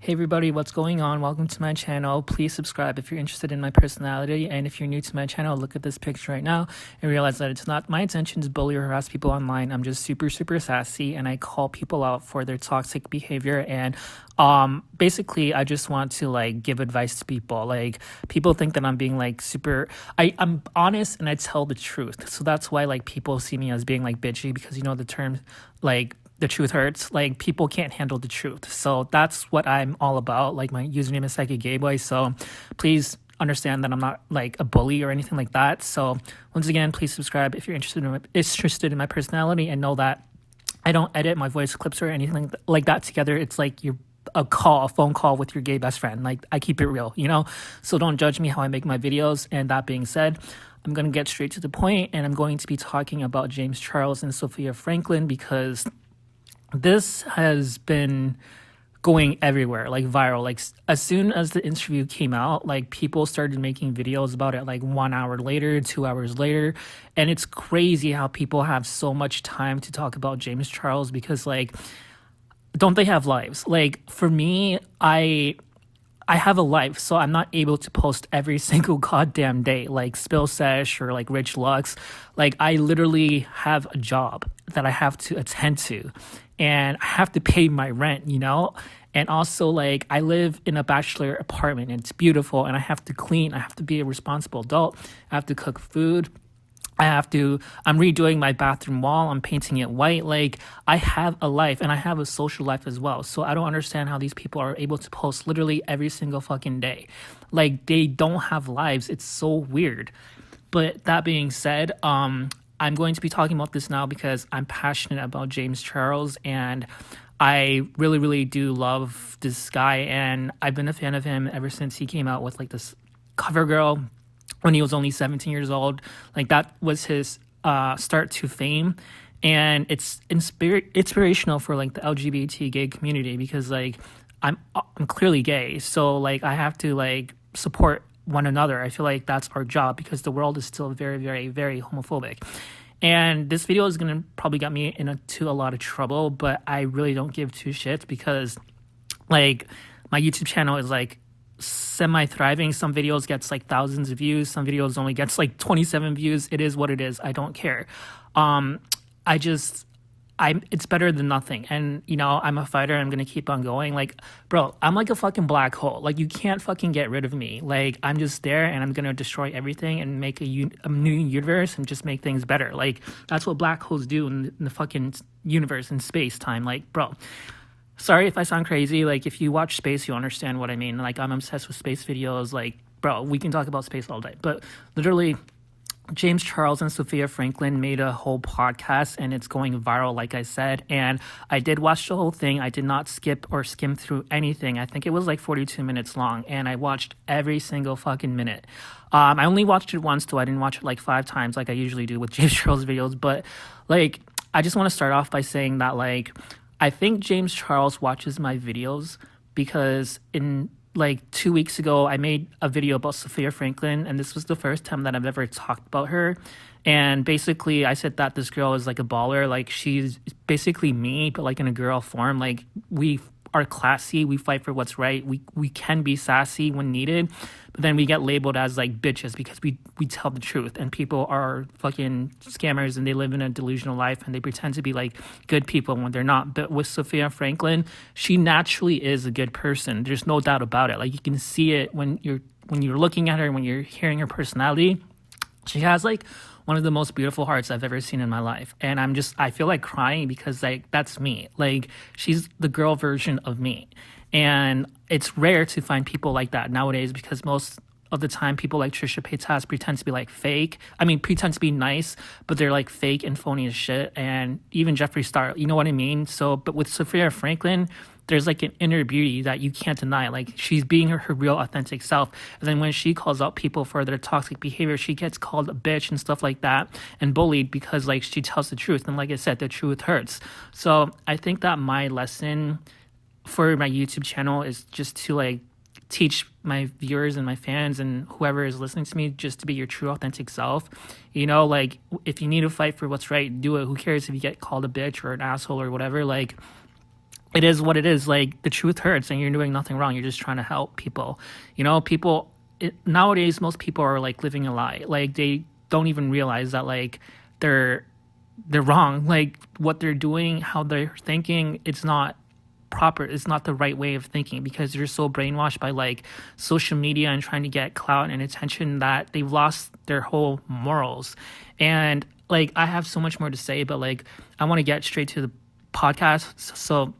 Hey everybody, what's going on? Welcome to my channel. Please subscribe if you're interested in my personality, and if you're new to my channel, look at this picture right now and realize that it's not my intention to bully or harass people online. I'm just super sassy, and I call people out for their toxic behavior. And basically I just want to like give advice to people. Like, people think that I'm being like super, I'm honest and I tell the truth. So that's why like people see me as being like bitchy, because you know the term like the truth hurts. Like, people can't handle the truth. So that's what I'm all about. Like, my username is Psychic Gay Boy. So please understand that I'm not like a bully or anything like that. So once again, please subscribe if you're interested in my personality, and know that I don't edit my voice clips or anything like that together. It's like you're a phone call with your gay best friend. Like, I keep it real, you know? So don't judge me how I make my videos. And that being said, I'm going to get straight to the point, and I'm going to be talking about James Charles and Sophia Franklin, because this has been going everywhere, like viral. Like, as soon as the interview came out, like people started making videos about it like 1 hour later, 2 hours later. And it's crazy how people have so much time to talk about James Charles, because like, don't they have lives? Like, for me, I have a life, so I'm not able to post every single goddamn day, like Spill Sesh or like Rich Lux. Like, I literally have a job that I have to attend to, and I have to pay my rent, you know? And also, like, I live in a bachelor apartment, and it's beautiful, and I have to clean. I have to be a responsible adult. I have to cook food. I'm redoing my bathroom wall. I'm painting it white. Like, I have a life, and I have a social life as well. So I don't understand how these people are able to post literally every single fucking day. Like, they don't have lives. It's so weird. But that being said, I'm going to be talking about this now because I'm passionate about James Charles, and I really do love this guy, and I've been a fan of him ever since he came out with like this CoverGirl when he was only 17 years old. Like, that was his start to fame, and it's inspirational for like the LGBT gay community, because like I'm clearly gay, so like I have to like support one another. I feel like that's our job, because the world is still very homophobic. And this video is gonna probably get me into a lot of trouble, but I really don't give two shits, because like my YouTube channel is like semi-thriving. Some videos gets like thousands of views, some videos only gets like 27 views. It is what it is. I don't care. It's better than nothing. And you know, I'm a fighter. I'm gonna keep on going. Like, bro, I'm like a fucking black hole. Like, you can't fucking get rid of me. Like, I'm just there, and I'm gonna destroy everything and make a new universe and just make things better. Like, that's what black holes do in the fucking universe and space time. Like, bro, sorry if I sound crazy. Like, if you watch space, you understand what I mean. Like, I'm obsessed with space videos. Like, bro, we can talk about space all day. But literally, James Charles and Sophia Franklin made a whole podcast, and it's going viral, like I said. And I did watch the whole thing. I did not skip or skim through anything. I think it was like 42 minutes long, and I watched every single fucking minute. I only watched it once, though. I didn't watch it like 5 times like I usually do with James Charles videos. But like, I just want to start off by saying that like, I think James Charles watches my videos because in like 2 weeks ago, I made a video about Sophia Franklin, and this was the first time that I've ever talked about her. And basically, I said that this girl is like a baller. Like, she's basically me, but like in a girl form. Like, we are classy. We fight for what's right. We can be sassy when needed, but then we get labeled as like bitches because we tell the truth, and people are fucking scammers, and they live in a delusional life, and they pretend to be like good people when they're not. But with Sophia Franklin, she naturally is a good person. There's no doubt about it. Like, you can see it when you're looking at her, when you're hearing her personality. She has like one of the most beautiful hearts I've ever seen in my life. And I feel like crying, because like, that's me. Like, she's the girl version of me. And it's rare to find people like that nowadays, because most of the time people like Trisha Paytas pretend to be like fake. I mean, pretend to be nice, but they're like fake and phony as shit. And even Jeffree Star, you know what I mean? So, but with Sophia Franklin, there's like an inner beauty that you can't deny. Like, she's being her real authentic self. And then when she calls out people for their toxic behavior, she gets called a bitch and stuff like that, and bullied, because like, she tells the truth. And like I said, the truth hurts. So I think that my lesson for my YouTube channel is just to like teach my viewers and my fans and whoever is listening to me just to be your true authentic self. You know, like, if you need to fight for what's right, do it. Who cares if you get called a bitch or an asshole or whatever? Like, it is what it is. Like, the truth hurts, and you're doing nothing wrong. You're just trying to help people. You know, nowadays, most people are like living a lie. Like, they don't even realize that like they're they're wrong. Like, what they're doing, how they're thinking, it's not proper. It's not the right way of thinking, because they're so brainwashed by like social media and trying to get clout and attention that they've lost their whole morals. And like, I have so much more to say, but like, I want to get straight to the podcast. So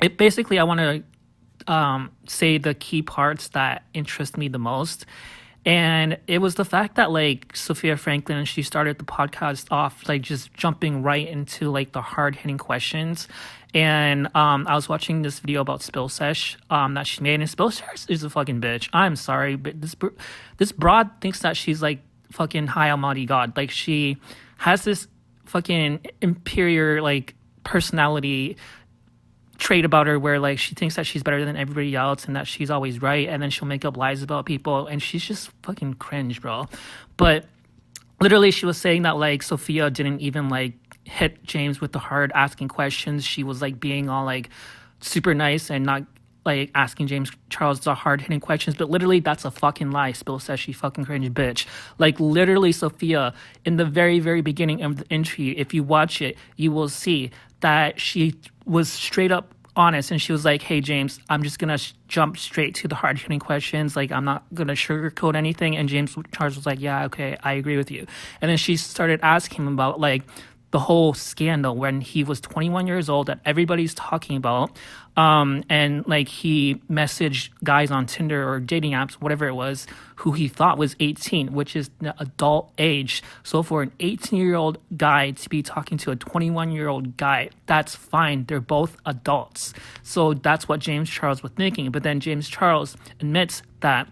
it basically, I want to say the key parts that interest me the most. And it was the fact that like Sophia Franklin, she started the podcast off like just jumping right into like the hard hitting questions. And I was watching this video about Spill Sesh that she made, and Spill Sesh is a fucking bitch. I'm sorry, but this broad thinks that she's like fucking high almighty God. Like, she has this fucking inferior like personality trait about her where like she thinks that she's better than everybody else and that she's always right, and then she'll make up lies about people, and she's just fucking cringe, bro. But literally, she was saying that like Sophia didn't even like hit James with the hard asking questions. She was like being all like super nice and not like asking James Charles the hard hitting questions. But literally, that's a fucking lie. Spill says she fucking cringe bitch. Like, literally, Sophia, in the very, very beginning of the interview, if you watch it, you will see that she was straight up honest, and she was like, hey James, I'm just gonna jump straight to the hard hitting questions. Like, I'm not gonna sugarcoat anything. And James Charles was like, yeah, okay, I agree with you. And then she started asking him about like the whole scandal when he was 21 years old that everybody's talking about. And like, he messaged guys on Tinder or dating apps, whatever it was, who he thought was 18, which is the adult age. So for an 18-year-old guy to be talking to a 21-year-old guy, that's fine. They're both adults. So that's what James Charles was thinking. But then James Charles admits that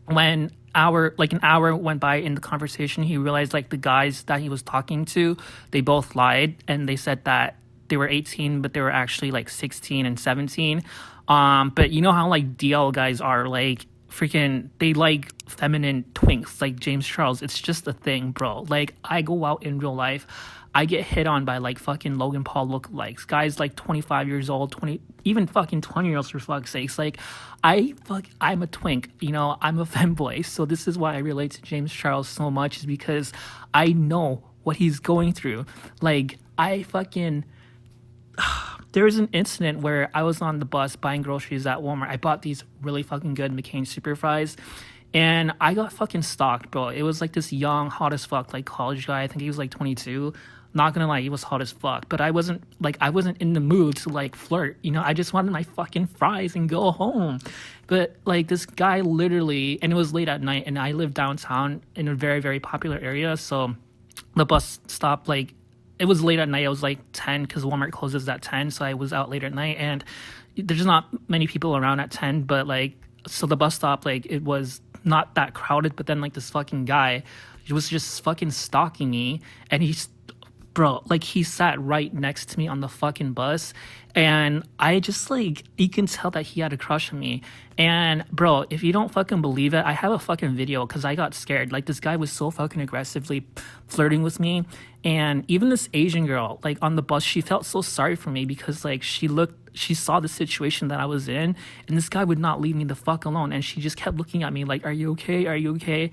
when an hour went by in the conversation, he realized like the guys that he was talking to, they both lied, and they said that they were 18, but they were actually like 16 and 17. But you know how like DL guys are, like freaking, they like feminine twinks like James Charles. It's just a thing, bro. Like, I go out in real life, I get hit on by like fucking Logan Paul lookalikes, guys like 25 years old, 20, even fucking 20-year-olds for fuck's sakes. Like, I'm a twink, you know, I'm a femboy. So this is why I relate to James Charles so much, is because I know what he's going through. Like, there was an incident where I was on the bus buying groceries at Walmart. I bought these really fucking good McCain super fries, and I got fucking stalked, bro. It was like this young, hot as fuck, like college guy. I think he was like 22. Not gonna lie, he was hot as fuck. But I wasn't in the mood to like flirt. You know, I just wanted my fucking fries and go home. But like, this guy literally, and it was late at night, and I live downtown in a very, very popular area. So the bus stopped like, it was late at night. It was like 10 because Walmart closes at 10. So I was out late at night, and there's not many people around at 10. But like, so the bus stop, like, it was not that crowded. But then like, this fucking guy was just fucking stalking me, and bro, like, he sat right next to me on the fucking bus, and I just like, you can tell that he had a crush on me. And bro, if you don't fucking believe it, I have a fucking video because I got scared. Like, this guy was so fucking aggressively flirting with me, and even this Asian girl, like, on the bus, she felt so sorry for me because like, she saw the situation that I was in, and this guy would not leave me the fuck alone, and she just kept looking at me like, are you okay? Are you okay?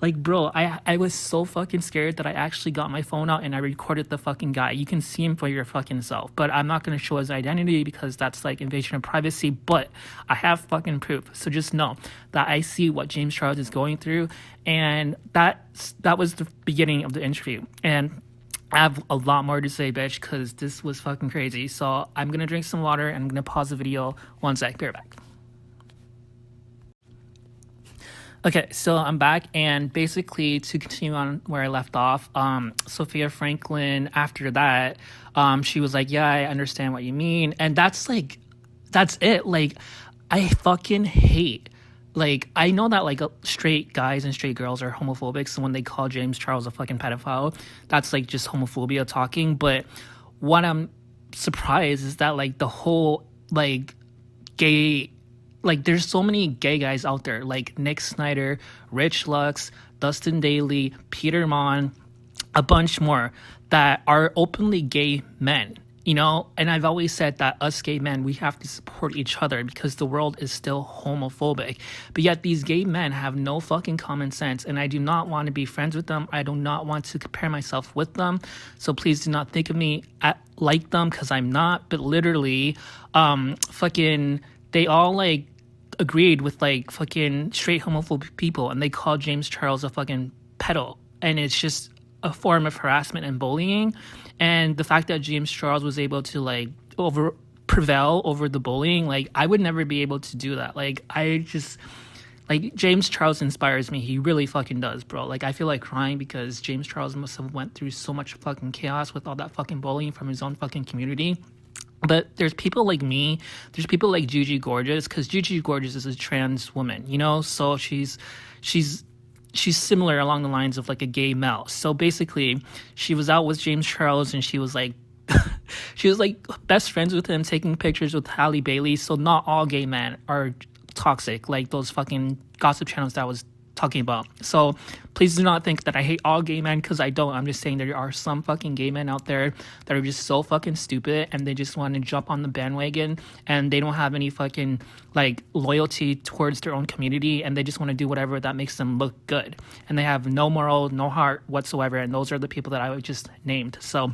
Like, bro, I was so fucking scared that I actually got my phone out and I recorded the fucking guy. You can see him for your fucking self, but I'm not going to show his identity because that's like invasion of privacy, but I have fucking proof. So just know that I see what James Charles is going through, and that was the beginning of the interview. And I have a lot more to say, bitch, because this was fucking crazy. So I'm going to drink some water, and I'm going to pause the video. One sec, be right back. Okay, so I'm back, and basically, to continue on where I left off, Sophia Franklin, after that, she was like, yeah, I understand what you mean, and that's it. Like, I fucking hate, like, I know that, like, straight guys and straight girls are homophobic, so when they call James Charles a fucking pedophile, that's, like, just homophobia talking, but what I'm surprised is that, like, the whole, like, gay, like, there's so many gay guys out there, like Nick Snyder, Rich Lux, Dustin Daly, Peter Mon, a bunch more, that are openly gay men. you know. And I've always said that us gay men, we have to support each other because the world is still homophobic. But yet these gay men have no fucking common sense, and I do not want to be friends with them. I do not want to compare myself with them. So please do not think of me like them, because I'm not. But literally, fucking, they all like agreed with like fucking straight homophobic people, and they called James Charles a fucking pedo, and it's just a form of harassment and bullying. And the fact that James Charles was able to like prevail over the bullying, like I would never be able to do that. Like I just, like, James Charles inspires me. He really fucking does, bro. Like I feel like crying because James Charles must have went through so much fucking chaos with all that fucking bullying from his own fucking community. But there's people like me, there's people like Gigi Gorgeous, because Gigi Gorgeous is a trans woman, you know? So she's similar along the lines of like a gay male. So basically, she was out with James Charles, and she was like she was like best friends with him, taking pictures with Halle Bailey. So not all gay men are toxic, like those fucking gossip channels that I was talking about. So please do not think that I hate all gay men, because I don't. I'm just saying there are some fucking gay men out there that are just so fucking stupid, and they just want to jump on the bandwagon, and they don't have any fucking like loyalty towards their own community, and they just want to do whatever that makes them look good, and they have no moral, no heart whatsoever. And those are the people that I just named. So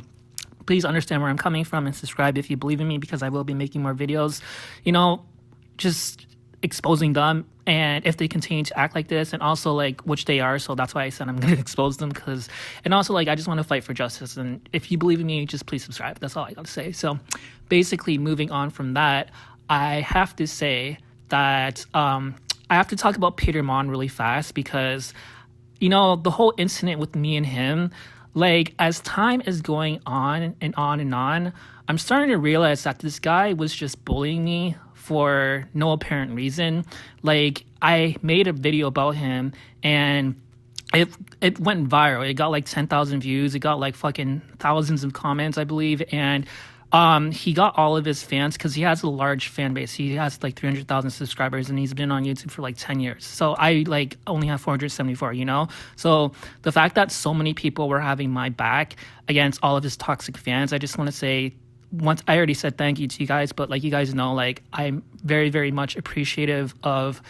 please understand where I'm coming from, and subscribe if you believe in me, because I will be making more videos, you know, just exposing them, and if they continue to act like this, and also like, which they are, so that's why I said I'm gonna expose them, because, and also like, I just want to fight for justice. And if you believe in me, just please subscribe. That's all I gotta say. So basically, moving on from that, I have to say that I have to talk about Peter Mon really fast, because, you know, the whole incident with me and him, like, as time is going on and on and on, I'm starting to realize that this guy was just bullying me for no apparent reason. Like, I made a video about him, and it went viral. It got like 10,000 views. It got like fucking thousands of comments, I believe. And he got all of his fans, because he has a large fan base. He has like 300,000 subscribers, and he's been on YouTube for like 10 years. So I like only have 474, you know? So the fact that so many people were having my back against all of his toxic fans, I just want to say, once, I already said thank you to you guys, but like, you guys know, like, I'm very, very much appreciative of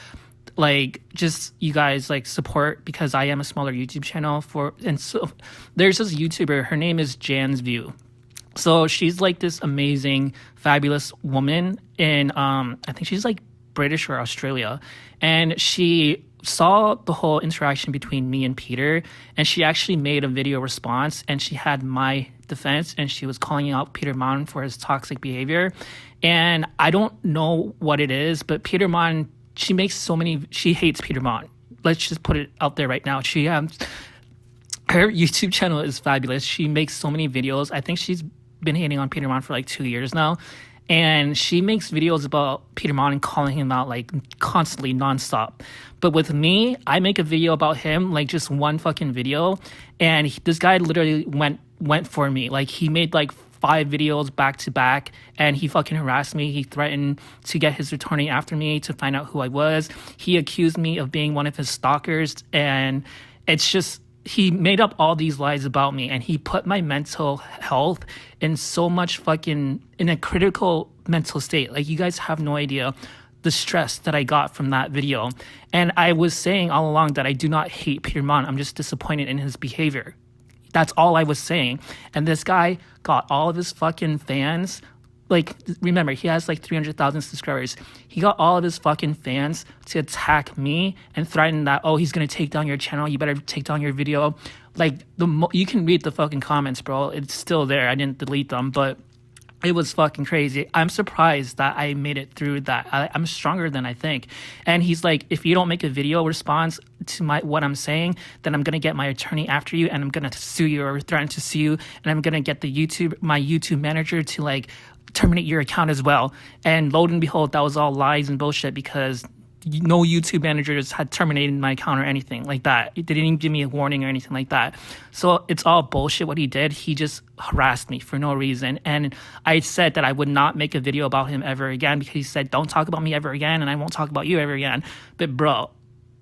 like just you guys like support, because I am a smaller YouTube channel and so there's this YouTuber, her name is Jan's View. So she's like this amazing, fabulous woman in I think she's like British or Australia, and she saw the whole interaction between me and Peter, and she actually made a video response, and she had my defense, and she was calling out Peter Mon for his toxic behavior. And I don't know what it is, but Peter Mon, she hates Peter Mon. Let's just put it out there right now. Her YouTube channel is fabulous. She makes so many videos. I think she's been hating on Peter Mon for like 2 years now. And she makes videos about Peter Mon and calling him out like constantly, nonstop. But with me, I make a video about him, like just one fucking video, and this guy literally went for me. Like, he made like 5 videos back to back, and he fucking harassed me. He threatened to get his attorney after me to find out who I was. He accused me of being one of his stalkers, and it's just, he made up all these lies about me, and he put my mental health in so much fucking, in a critical mental state. Like, you guys have no idea the stress that I got from that video. And I was saying all along that I do not hate Peter Mon. I'm just disappointed in his behavior. That's all I was saying. And this guy got all of his fucking fans. Like, remember, he has like 300,000 subscribers. He got all of his fucking fans to attack me and threaten that, oh, he's going to take down your channel. You better take down your video. Like, you can read the fucking comments, bro. It's still there. I didn't delete them, but it was fucking crazy. I'm surprised that I made it through that. I'm stronger than I think. And he's like, if you don't make a video response to what I'm saying, then I'm going to get my attorney after you, and I'm going to sue you or threaten to sue you. And I'm going to get my YouTube manager to like terminate your account as well. And lo and behold, that was all lies and bullshit, because no YouTube managers had terminated my account or anything like that. They didn't even give me a warning or anything like that. So it's all bullshit what he did. He just harassed me for no reason. And I said that I would not make a video about him ever again, because he said, don't talk about me ever again, and I won't talk about you ever again. But bro,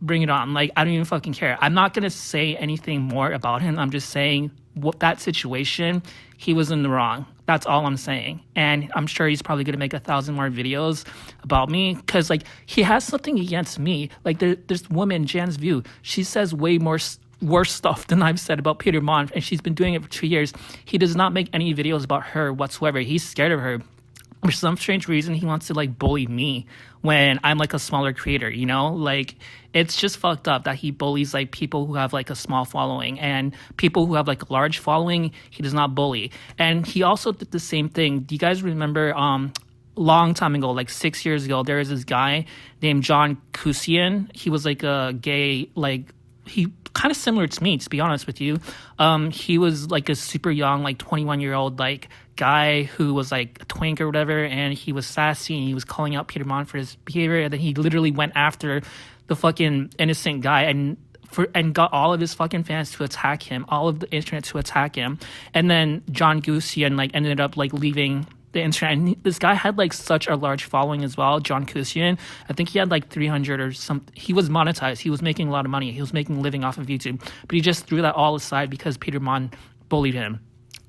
bring it on. Like, I don't even fucking care. I'm not going to say anything more about him. I'm just saying, that situation, he was in the wrong. That's all I'm saying. And I'm sure he's probably going to make 1,000 more videos about me because, like, he has something against me. Like, there's woman, Jan's View. She says way more worse stuff than I've said about Peter Mon, and she's been doing it for 2 years. He does not make any videos about her whatsoever. He's scared of her. For some strange reason, he wants to, like, bully me when I'm, like, a smaller creator, you know? Like, it's just fucked up that he bullies, like, people who have, like, a small following, and people who have, like, a large following, he does not bully. And he also did the same thing. Do you guys remember, long time ago, like 6 years ago, there was this guy named John Kusian. He was, like, a gay, like, he kind of similar to me, to be honest with you. He was like a super young, like 21-year-old, like guy who was like a twink or whatever, and he was sassy and he was calling out Peter Mon for his behavior, and then he literally went after the fucking innocent guy and got all of his fucking fans to attack him, all of the internet to attack him. And then John Gusian like ended up like leaving the internet, and this guy had like such a large following as well, John Kusian. I think he had like 300 or something. He was monetized. He was making a lot of money. He was making a living off of YouTube, but he just threw that all aside because Peter Mon bullied him.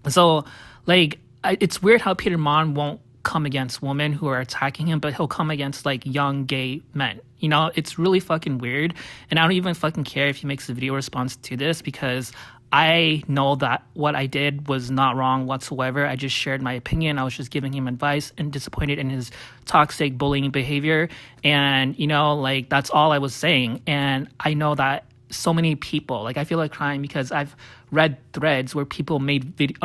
So like, it's weird how Peter Mon won't come against women who are attacking him, but he'll come against like young gay men. You know, it's really fucking weird. And I don't even fucking care if he makes a video response to this, because I know that what I did was not wrong whatsoever. I just shared my opinion. I was just giving him advice and disappointed in his toxic bullying behavior. And, you know, like, that's all I was saying. And I know that so many people, like, I feel like crying because I've read threads where people made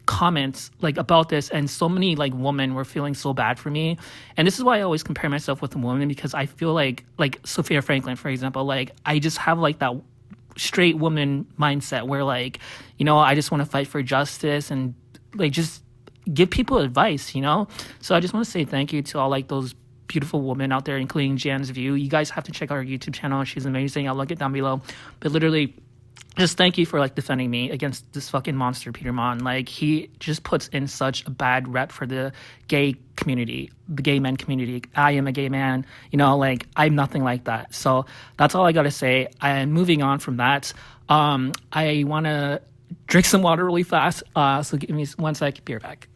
comments like about this, and so many like women were feeling so bad for me. And this is why I always compare myself with a woman, because I feel like Sophia Franklin, for example, like, I just have like that straight woman mindset where, like, you know, I just want to fight for justice and like just give people advice, you know? So I just want to say thank you to all like those beautiful women out there, including Jan's View. You guys have to check out her YouTube channel. She's amazing. I'll link it down below. But literally, just thank you for like defending me against this fucking monster, Peter Mon. Like, he just puts in such a bad rep for the gay community, the gay men community. I am a gay man, you know, like, I'm nothing like that. So that's all I gotta say. I'm moving on from that. I want to drink some water really fast. So give me 1 sec. Be right back.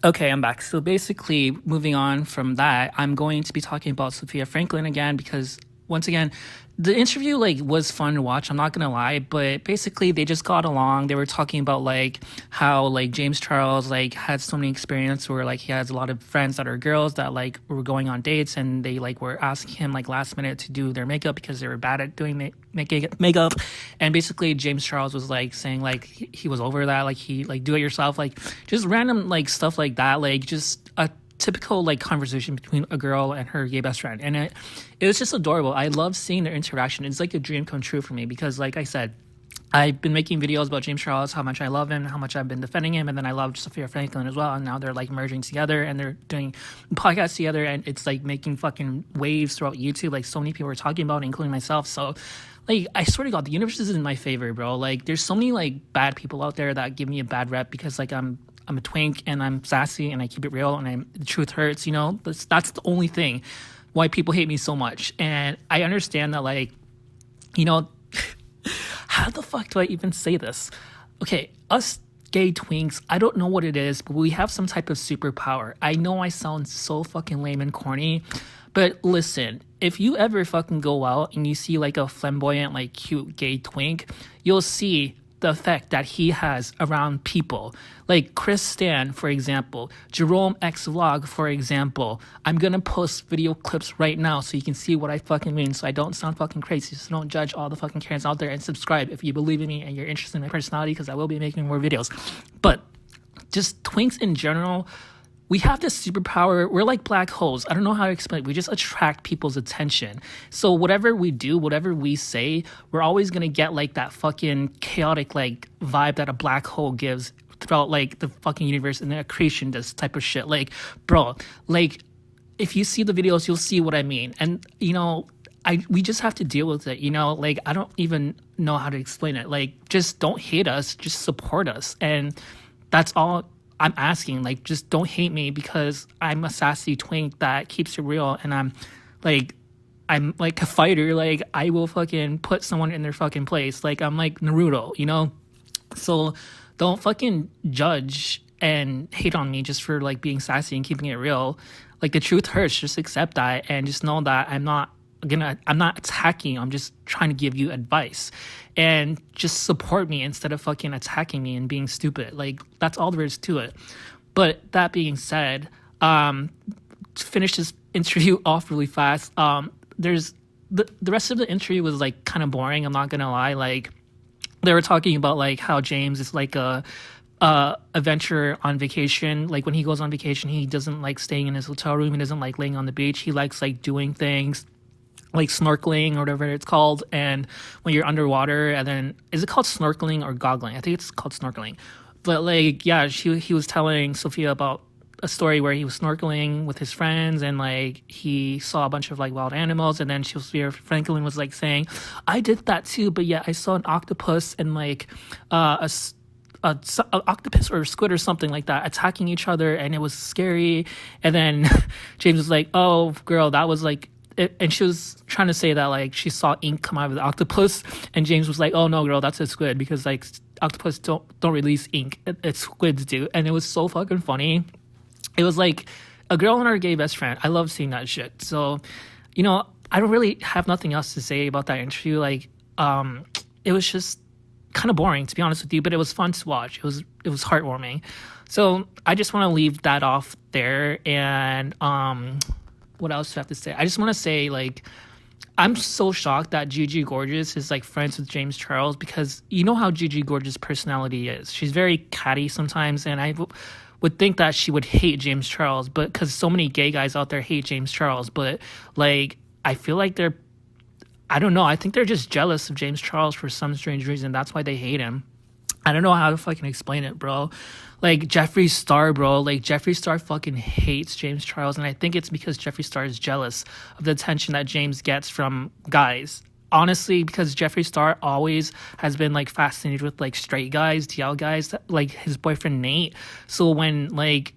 Okay, I'm back. So basically, moving on from that, I'm going to be talking about Sophia Franklin again, because once again, the interview like was fun to watch, I'm not gonna lie, but basically they just got along. They were talking about like how like James Charles like had so many experience where like he has a lot of friends that are girls that like were going on dates, and they like were asking him like last minute to do their makeup because they were bad at doing makeup. And basically James Charles was like saying like he was over that, like he like do it yourself, like just random like stuff like that, like just a typical like conversation between a girl and her gay best friend. And it was just adorable. I love seeing their interaction. It's like a dream come true for me, because like I said, I've been making videos about James Charles, how much I love him, how much I've been defending him, and then I loved Sophia Franklin as well, and now they're like merging together and they're doing podcasts together, and it's like making fucking waves throughout YouTube. Like, so many people are talking about it, including myself. So like, I swear to God, the universe is in my favor, bro. Like, there's so many like bad people out there that give me a bad rep because like I'm a twink and I'm sassy and I keep it real and the truth hurts, you know? That's the only thing why people hate me so much. And I understand that, like, you know, how the fuck do I even say this? Okay, us gay twinks, I don't know what it is, but we have some type of superpower. I know I sound so fucking lame and corny, but listen, if you ever fucking go out and you see like a flamboyant, like cute gay twink, you'll see the effect that he has around people. Like Chris Stan, for example, Jerome X Vlog, for example. I'm gonna post video clips right now so you can see what I fucking mean, so I don't sound fucking crazy. So don't judge all the fucking Karens out there, and subscribe if you believe in me and you're interested in my personality, because I will be making more videos. But just twinks in general, we have this superpower. We're like black holes. I don't know how to explain it. We just attract people's attention. So whatever we do, whatever we say, we're always going to get like that fucking chaotic like vibe that a black hole gives throughout like the fucking universe, and the creation does type of shit. Like, bro, like, if you see the videos, you'll see what I mean. And, you know, we just have to deal with it, you know? Like, I don't even know how to explain it. Like, just don't hate us. Just support us. And that's all I'm asking. Like, just don't hate me because I'm a sassy twink that keeps it real, and I'm like a fighter. Like, I will fucking put someone in their fucking place. Like, I'm like Naruto, you know? So don't fucking judge and hate on me just for like being sassy and keeping it real. Like, the truth hurts. Just accept that and just know that I'm not attacking you. I'm just trying to give you advice, and just support me instead of fucking attacking me and being stupid. Like, that's all there is to it. But that being said, to finish this interview off really fast, there's the rest of the interview was like kind of boring. I'm not gonna lie. Like, they were talking about like how James is like a adventure on vacation. Like, when he goes on vacation, he doesn't like staying in his hotel room. He doesn't like laying on the beach. He likes like doing things like snorkeling or whatever it's called. And when you're underwater, and then, is it called snorkeling or goggling? I think it's called snorkeling. But like, yeah, he was telling Sophia about a story where he was snorkeling with his friends, and like he saw a bunch of like wild animals, and then Sophia Franklin was like saying, I did that too, but yeah, I saw an octopus and like a octopus or a squid or something like that attacking each other, and it was scary. And then James was like, oh girl, that was like it. And she was trying to say that like she saw ink come out of the octopus, and James was like, oh no girl, that's a squid, because like octopus don't release ink, it's squids do. And it was so fucking funny. It was like a girl and her gay best friend. I love seeing that shit. So, you know, I don't really have nothing else to say about that interview. Like, it was just kind of boring, to be honest with you, but it was fun to watch. It was heartwarming. So I just want to leave that off there. And what else do I have to say? I just want to say, like, I'm so shocked that Gigi Gorgeous is like friends with James Charles, because you know how Gigi Gorgeous' personality is. She's very catty sometimes, and I would think that she would hate James Charles, but because so many gay guys out there hate James Charles. But like, I feel like I don't know, I think they're just jealous of James Charles for some strange reason. That's why they hate him. I don't know how to fucking explain it, bro. Like, Jeffree Star, bro. Like, Jeffree Star fucking hates James Charles, and I think it's because Jeffree Star is jealous of the attention that James gets from guys. Honestly, because Jeffree Star always has been like fascinated with like straight guys, DL guys, like his boyfriend Nate. So when like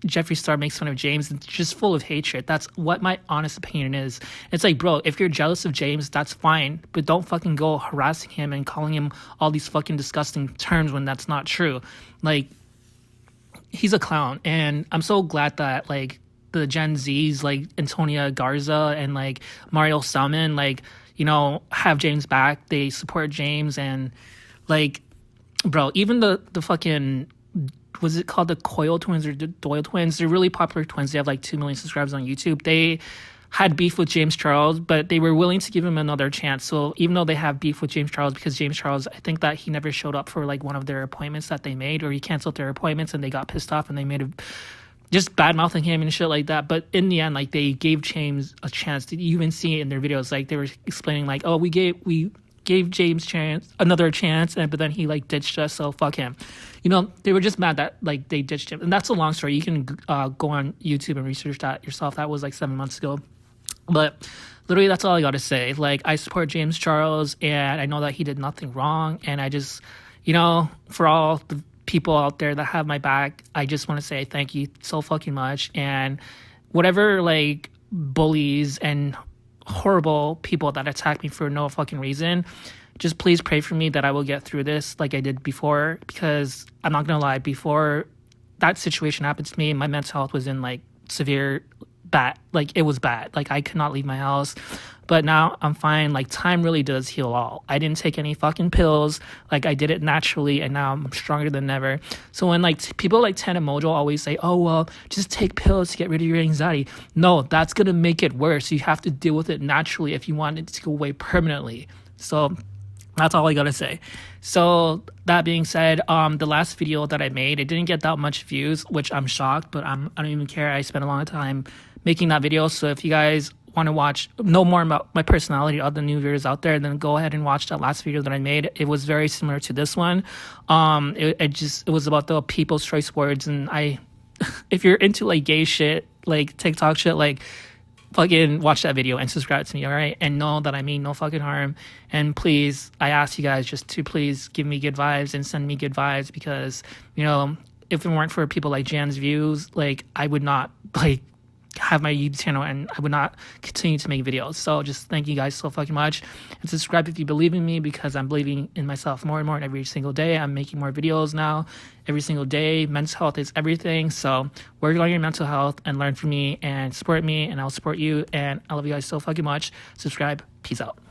Jeffree Star makes fun of James, it's just full of hatred. That's what my honest opinion is. It's like, bro, if you're jealous of James, that's fine, but don't fucking go harassing him and calling him all these fucking disgusting terms when that's not true. Like, he's a clown, and I'm so glad that like the Gen Zs, like Antonia Garza and like Mario Salmon, like, you know, have James back. They support James, and like, bro, even the fucking, was it called the Coyle twins or the Doyle twins? They're really popular twins. They have like 2 million subscribers on YouTube. They had beef with James Charles, but they were willing to give him another chance. So even though they have beef with James Charles, because James Charles, I think that he never showed up for like one of their appointments that they made, or he canceled their appointments and they got pissed off and they made just bad mouthing him and shit like that. But in the end, like, they gave James a chance. Did you even see it in their videos? Like, they were explaining like, oh, we gave James another chance, but then he like ditched us, so fuck him. You know, they were just mad that like they ditched him. And that's a long story. You can go on YouTube and research that yourself. That was like 7 months ago. But literally, that's all I got to say. Like, I support James Charles, and I know that he did nothing wrong. And I just, you know, for all the people out there that have my back, I just want to say thank you so fucking much. And whatever, like, bullies and horrible people that attack me for no fucking reason, just please pray for me that I will get through this like I did before. Because I'm not gonna lie, before that situation happened to me, my mental health was in like severe bad, like it was bad. Like, I could not leave my house. But now I'm fine. Like, time really does heal all. I didn't take any fucking pills. Like, I did it naturally, and now I'm stronger than ever. So when like people like Tana Mojo always say, oh well, just take pills to get rid of your anxiety. No, that's gonna make it worse. You have to deal with it naturally if you want it to go away permanently. So that's all I gotta say. So that being said, the last video that I made, it didn't get that much views, which I'm shocked, but I don't even care. I spent a long time making that video. So if you guys want to know more about my personality, all the new viewers out there, then go ahead and watch that last video that I made. It was very similar to this one. It was about the People's Choice Awards, and if you're into like gay shit, like TikTok shit, like, fucking watch that video and subscribe to me, all right? And know that I mean no fucking harm. And please, I ask you guys just to please give me good vibes and send me good vibes, because, you know, if it weren't for people like Jan's views, like, I would not like have my YouTube channel and I would not continue to make videos. So just thank you guys so fucking much, and subscribe if you believe in me, because I'm believing in myself more and more every single day. I'm making more videos now every single day. Mental health is everything. So work on your mental health and learn from me and support me, and I'll support you. And I love you guys so fucking much. Subscribe. Peace out.